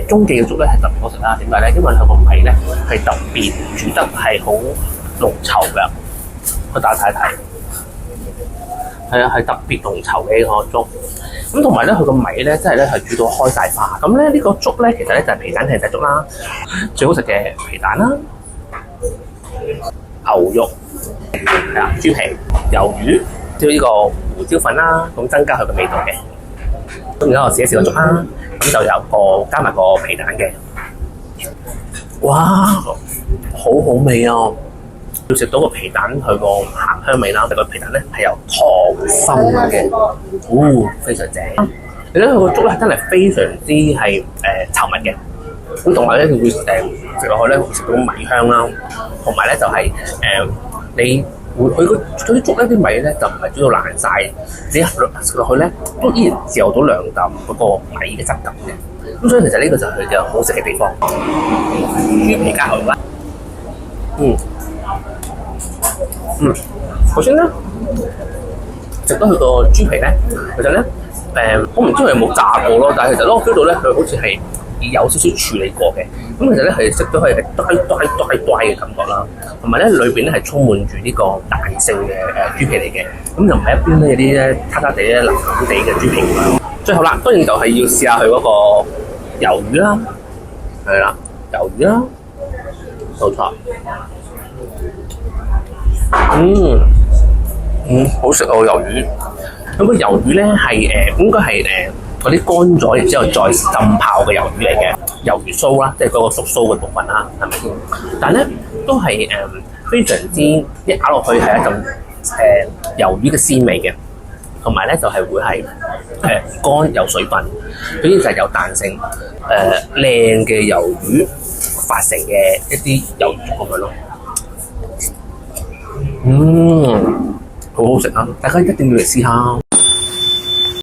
中記嘅粥咧係特別好食啦。點解咧？因為佢個米咧係特別煮得係好濃稠嘅，我打睇睇。係啊，係特別濃稠嘅呢個粥。咁同埋咧，佢個米咧真係咧係煮到開晒花。咁咧呢個粥咧其實咧就係皮蛋艇仔粥啦，最好食嘅皮蛋啦、牛肉係啊、豬皮、魷魚，即係呢個胡椒粉啦，咁增加佢嘅味道嘅。咁而家我試一試個粥啦，咁就有個加埋個皮蛋嘅。哇，好好味啊！要食到個皮蛋佢個鹹香味啦，但個皮蛋咧係有溏心嘅，非常正。你睇佢個粥咧真係非常之係稠密嘅，咁同埋咧佢會食落去咧會食到米香啦，同埋咧就係你會佢嗰啲粥咧啲米咧就唔係煮到爛晒，你食落去咧都依然嚼到兩啖嗰個米嘅質感嘅。咁所以其實呢個就係佢嘅好食嘅地方。豬皮加牛肉啦，頭先咧食到佢個豬皮咧，其實咧我唔知佢有冇炸過咯，但係其實咧我 feel 到咧佢好似係有少少處理過嘅。咁其實咧係食到係呆嘅感覺啦，同埋咧裏邊咧係充滿住呢個彈性嘅豬皮嚟嘅，咁就唔係一般咧有啲咧塌塌地咧腍腍地嘅豬皮咁樣。最後啦，當然就係要試下佢嗰個魷魚啦，係啦，魷魚啦，冇錯。好食啊！魷魚，咁個魷魚咧係應該係嗰啲乾咗，然之後再浸泡嘅魷魚嚟嘅，魷魚鬚啦，即係嗰個縮鬚嘅部分啦，係咪先？但係咧都係非常之一咬落去係一陣魷魚嘅鮮味嘅，同埋咧就係會係乾有水分，總之就係有彈性靚嘅魷魚發成嘅一啲魷魚粥咁樣咯。好好食啊！大家一定要嚟試下。